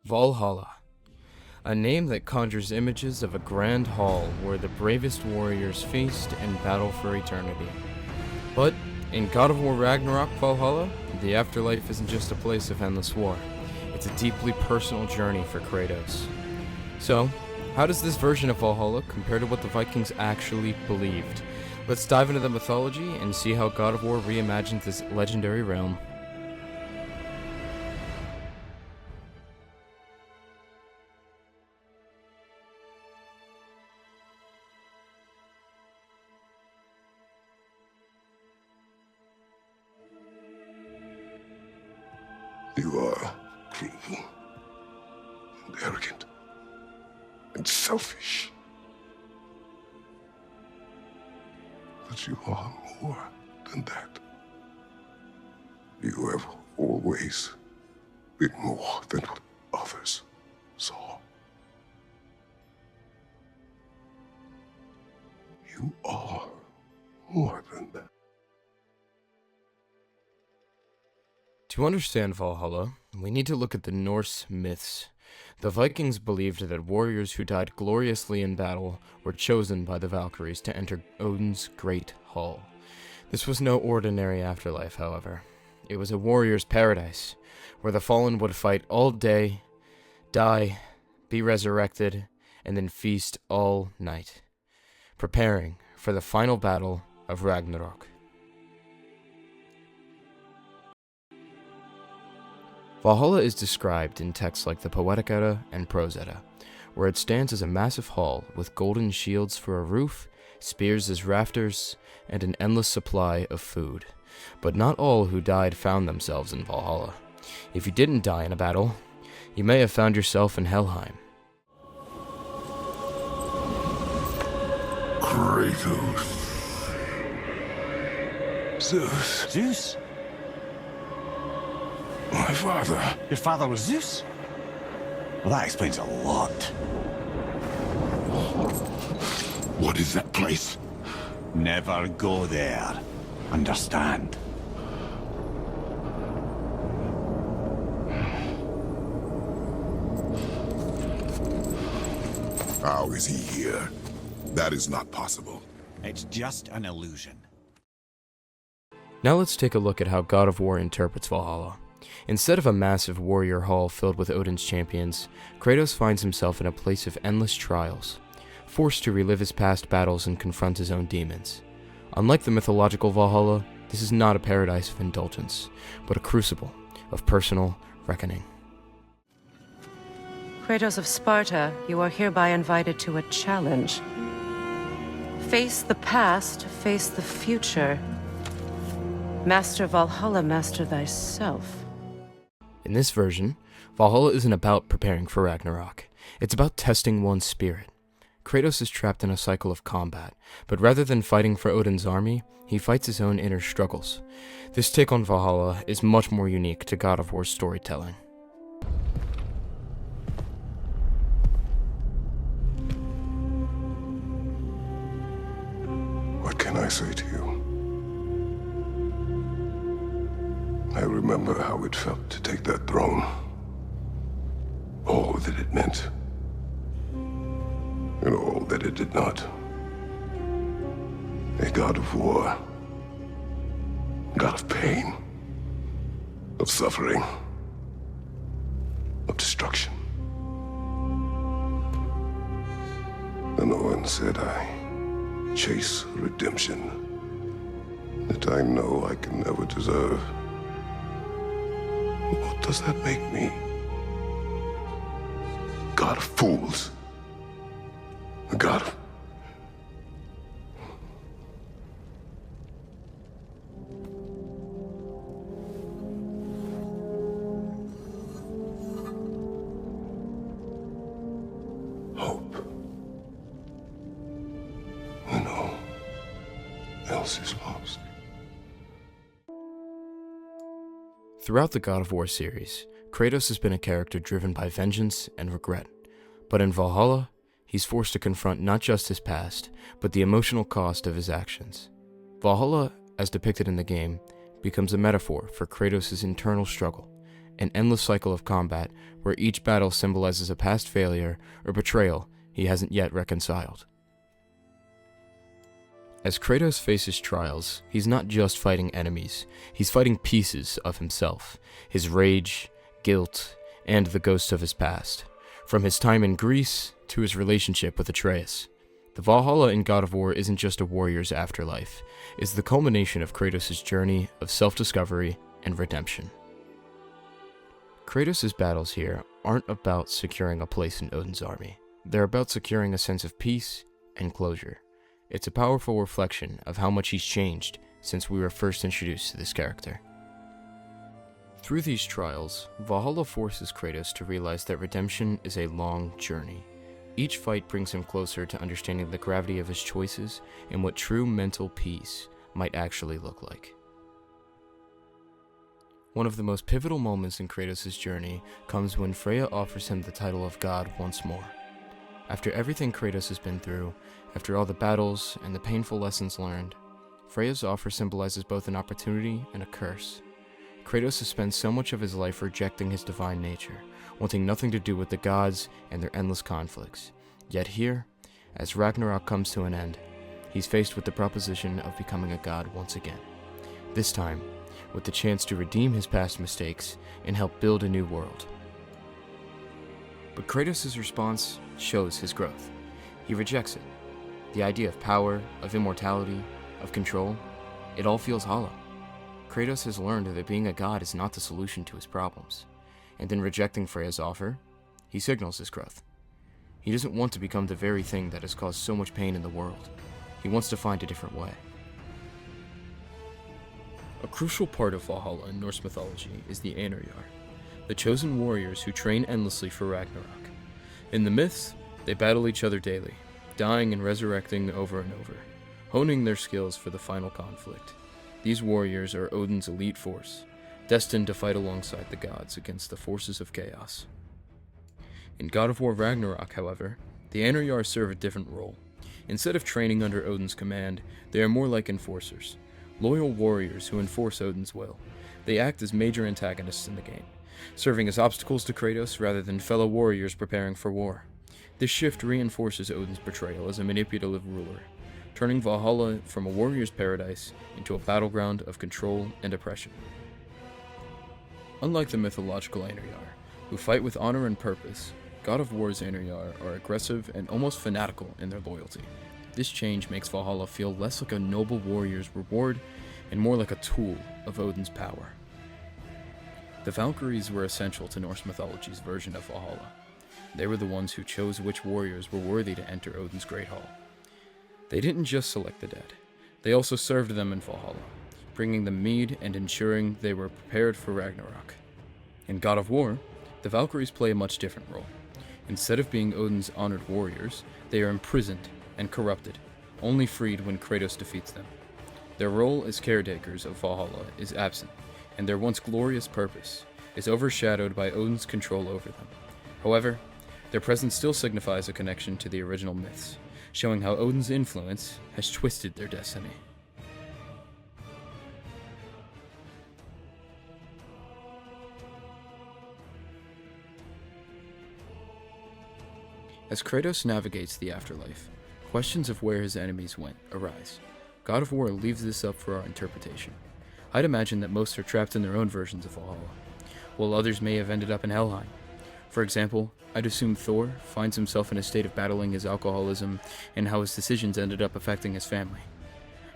Valhalla, a name that conjures images of a grand hall where the bravest warriors feast and battle for eternity. But in God of War Ragnarok Valhalla, the afterlife isn't just a place of endless war. It's a deeply personal journey for Kratos. So, how does this version of Valhalla compare to what the Vikings actually believed? Let's dive into the mythology and see how God of War reimagines this legendary realm. You are cruel and arrogant and selfish. But you are more than that. You have always been more than what others saw. You are more than that. To understand Valhalla, we need to look at the Norse myths. The Vikings believed that warriors who died gloriously in battle were chosen by the Valkyries to enter Odin's Great Hall. This was no ordinary afterlife, however. It was a warrior's paradise, where the fallen would fight all day, die, be resurrected, and then feast all night, preparing for the final battle of Ragnarok. Valhalla is described in texts like the Poetic Edda and Prose Edda, where it stands as a massive hall with golden shields for a roof, spears as rafters, and an endless supply of food. But not all who died found themselves in Valhalla. If you didn't die in a battle, you may have found yourself in Helheim. Kratos. Zeus. Zeus? My father. Your father was Zeus? Well, that explains a lot. What is that place? Never go there. Understand? How is he here? That is not possible. It's just an illusion. Now let's take a look at how God of War interprets Valhalla. Instead of a massive warrior hall filled with Odin's champions, Kratos finds himself in a place of endless trials, forced to relive his past battles and confront his own demons. Unlike the mythological Valhalla, this is not a paradise of indulgence, but a crucible of personal reckoning. Kratos of Sparta, you are hereby invited to a challenge. Face the past, face the future. Master Valhalla, master thyself. In this version, Valhalla isn't about preparing for Ragnarok. It's about testing one's spirit. Kratos is trapped in a cycle of combat, but rather than fighting for Odin's army, he fights his own inner struggles. This take on Valhalla is much more unique to God of War's storytelling. What can I say to you? I remember how it felt to take that throne. All that it meant. And all that it did not. A god of war. God of pain. Of suffering. Of destruction. And the one said I chase redemption that I know I can never deserve. What does that make me? God of fools. A god of... hope. When all else is lost. Throughout the God of War series, Kratos has been a character driven by vengeance and regret. But in Valhalla, he's forced to confront not just his past, but the emotional cost of his actions. Valhalla, as depicted in the game, becomes a metaphor for Kratos' internal struggle an endless cycle of combat where each battle symbolizes a past failure or betrayal he hasn't yet reconciled. As Kratos faces trials, he's not just fighting enemies, he's fighting pieces of himself, his rage, guilt, and the ghosts of his past. From his time in Greece to his relationship with Atreus. The Valhalla in God of War isn't just a warrior's afterlife, it's the culmination of Kratos' journey of self-discovery and redemption. Kratos' battles here aren't about securing a place in Odin's army. They're about securing a sense of peace and closure. It's a powerful reflection of how much he's changed since we were first introduced to this character. Through these trials, Valhalla forces Kratos to realize that redemption is a long journey. Each fight brings him closer to understanding the gravity of his choices and what true mental peace might actually look like. One of the most pivotal moments in Kratos' journey comes when Freya offers him the title of God once more. After everything Kratos has been through, after all the battles and the painful lessons learned, Freya's offer symbolizes both an opportunity and a curse. Kratos has spent so much of his life rejecting his divine nature, wanting nothing to do with the gods and their endless conflicts. Yet here, as Ragnarok comes to an end, he's faced with the proposition of becoming a god once again. This time, with the chance to redeem his past mistakes and help build a new world. But Kratos' response shows his growth. He rejects it. The idea of power, of immortality, of control, it all feels hollow. Kratos has learned that being a god is not the solution to his problems, and in rejecting Freya's offer, he signals his growth. He doesn't want to become the very thing that has caused so much pain in the world. He wants to find a different way. A crucial part of Valhalla in Norse mythology is the Einherjar, the chosen warriors who train endlessly for Ragnarok. In the myths, they battle each other daily, dying and resurrecting over and over, honing their skills for the final conflict. These warriors are Odin's elite force, destined to fight alongside the gods against the forces of chaos. In God of War Ragnarok, however, the Einherjar serve a different role. Instead of training under Odin's command, they are more like enforcers, loyal warriors who enforce Odin's will. They act as major antagonists in the game, serving as obstacles to Kratos rather than fellow warriors preparing for war. This shift reinforces Odin's portrayal as a manipulative ruler, turning Valhalla from a warrior's paradise into a battleground of control and oppression. Unlike the mythological Einherjar, who fight with honor and purpose, God of War's Einherjar are aggressive and almost fanatical in their loyalty. This change makes Valhalla feel less like a noble warrior's reward and more like a tool of Odin's power. The Valkyries were essential to Norse mythology's version of Valhalla. They were the ones who chose which warriors were worthy to enter Odin's Great Hall. They didn't just select the dead, they also served them in Valhalla, bringing them mead and ensuring they were prepared for Ragnarok. In God of War, the Valkyries play a much different role. Instead of being Odin's honored warriors, they are imprisoned and corrupted, only freed when Kratos defeats them. Their role as caretakers of Valhalla is absent, and their once glorious purpose is overshadowed by Odin's control over them. However, their presence still signifies a connection to the original myths, showing how Odin's influence has twisted their destiny. As Kratos navigates the afterlife, questions of where his enemies went arise. God of War leaves this up for our interpretation. I'd imagine that most are trapped in their own versions of Valhalla, while others may have ended up in Helheim. For example, I'd assume Thor finds himself in a state of battling his alcoholism and how his decisions ended up affecting his family.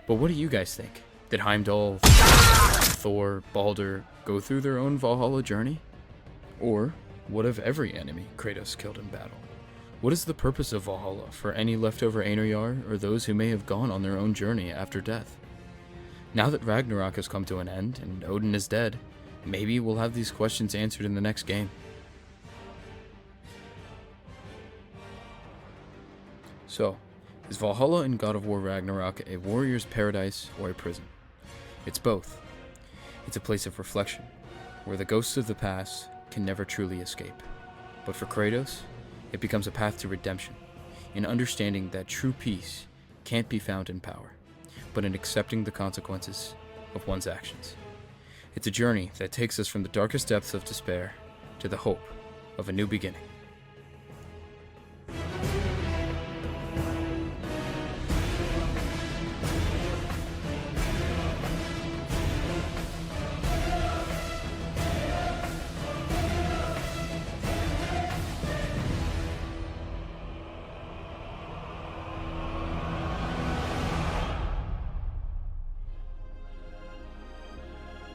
But what do you guys think? Did Heimdall, Thor, Baldur go through their own Valhalla journey? Or what of every enemy Kratos killed in battle? What is the purpose of Valhalla for any leftover Einherjar or those who may have gone on their own journey after death? Now that Ragnarok has come to an end and Odin is dead, maybe we'll have these questions answered in the next game. So, is Valhalla in God of War Ragnarok a warrior's paradise or a prison? It's both. It's a place of reflection, where the ghosts of the past can never truly escape. But for Kratos, it becomes a path to redemption, in understanding that true peace can't be found in power, but in accepting the consequences of one's actions. It's a journey that takes us from the darkest depths of despair to the hope of a new beginning.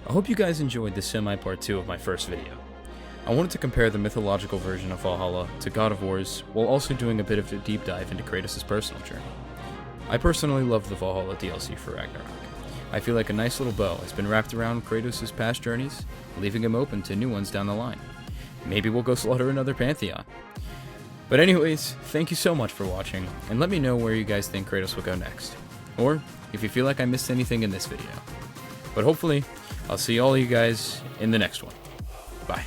I hope you guys enjoyed this semi-part 2 of my first video. I wanted to compare the mythological version of Valhalla to God of War's, while also doing a bit of a deep dive into Kratos' personal journey. I personally love the Valhalla DLC for Ragnarok. I feel like a nice little bow has been wrapped around Kratos' past journeys, leaving him open to new ones down the line. Maybe we'll go slaughter another Pantheon. But anyways, thank you so much for watching, and let me know where you guys think Kratos will go next. Or if you feel like I missed anything in this video. But hopefully, I'll see all of you guys in the next one. Bye.